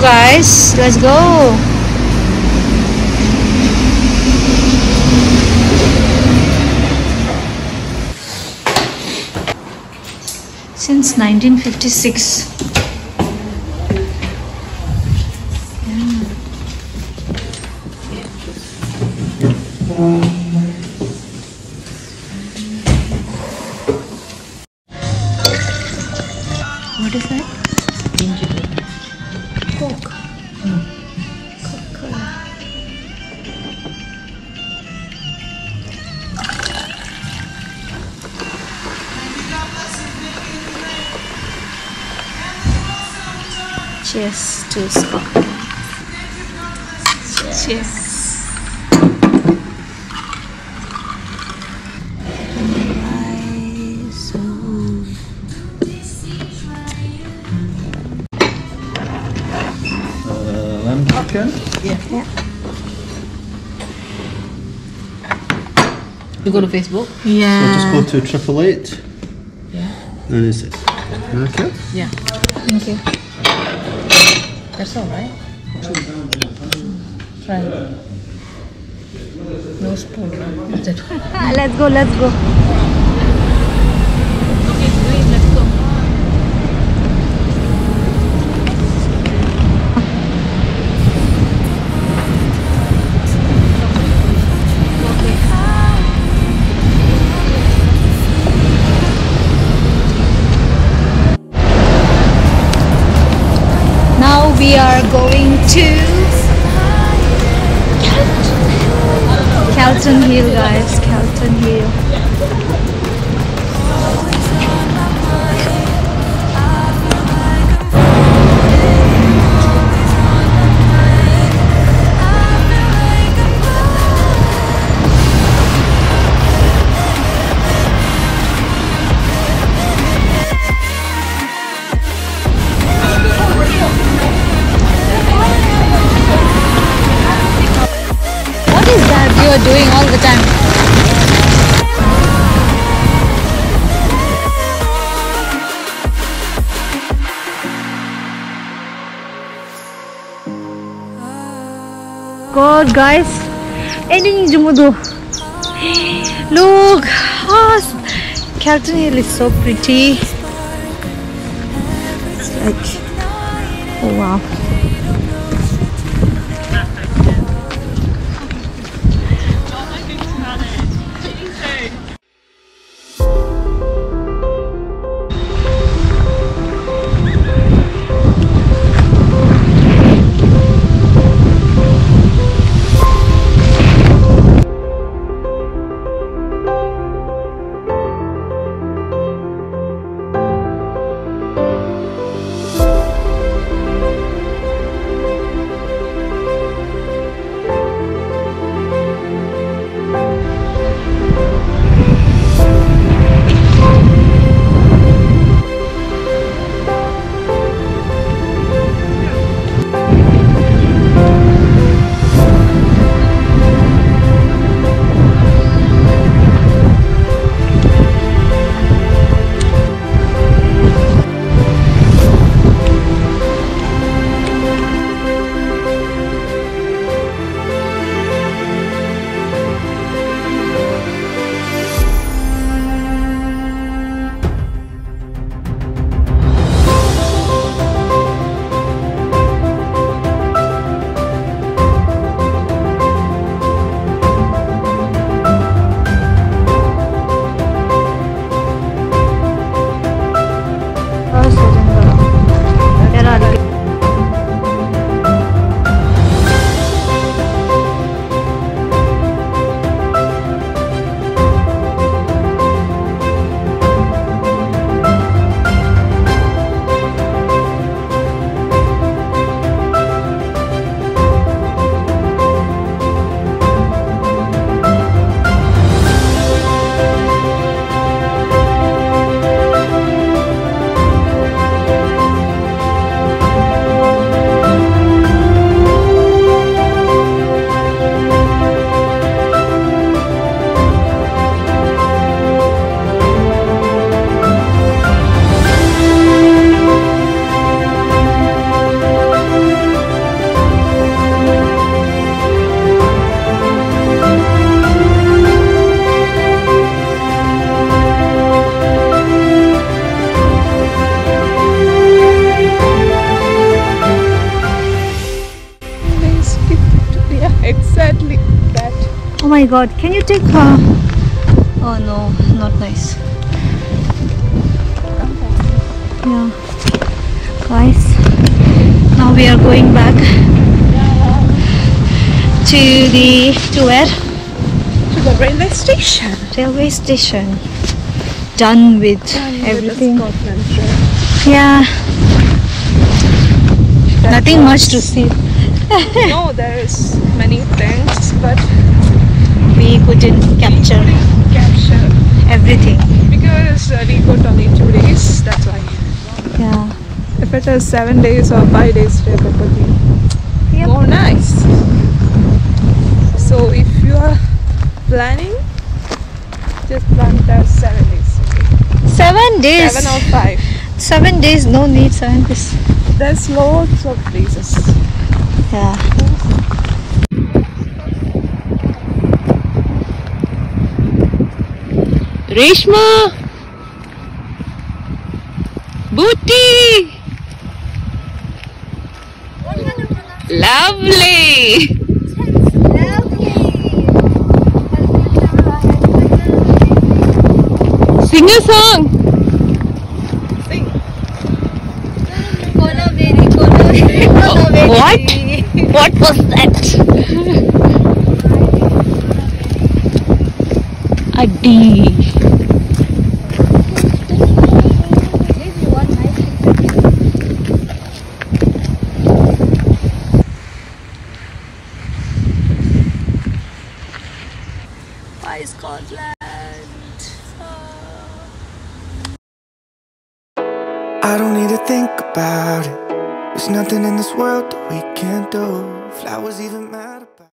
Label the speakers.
Speaker 1: guys. Let's go. Since 1956. What is that?
Speaker 2: Ginger beer.
Speaker 1: Coke. Coca-Cola. Cheers to Scotland. Cheers.
Speaker 3: Lamb chicken?
Speaker 2: Yeah. You go to Facebook?
Speaker 1: Yeah.
Speaker 3: So just go to 888.
Speaker 2: Yeah.
Speaker 3: And it's it. Okay.
Speaker 2: Yeah.
Speaker 1: Thank you.
Speaker 2: That's all right. Try. No spoon. Is it?
Speaker 1: Let's go. Let's go.
Speaker 2: Okay, great. Let's go.
Speaker 1: Now we are going to Calton Hill, guys. Calton Hill. What is that you are doing all the time? God, guys, ini jumudo. Look, Calton Hill is so pretty. It's like, oh wow.
Speaker 4: that.
Speaker 1: Oh my god, can you take Oh no, not nice. Yeah. Guys, now we are going back to where?
Speaker 4: To the railway station.
Speaker 1: Railway station. Done with everything.
Speaker 4: Scotland trip.
Speaker 1: Yeah. Nothing much to see.
Speaker 4: No, there is many things, but
Speaker 1: We couldn't capture
Speaker 4: capture
Speaker 1: everything.
Speaker 4: because we got only 2 days. That's why.
Speaker 1: Yeah.
Speaker 4: If it is 7 days or 5 days trip, it would be
Speaker 1: Yep.
Speaker 4: more nice. So if you are planning, just plan it as 7 days.
Speaker 1: 7 days.
Speaker 4: 7 or 5.
Speaker 1: 7 days, no need 7 days.
Speaker 4: There's lots of places.
Speaker 1: Yeah.
Speaker 2: Reshma! Booty! Lovely! Sing a song! What? What was that? Addi.
Speaker 4: Why Scotland?
Speaker 5: I don't need to think about it. There's nothing in this world that we can't do. Flowers even matter.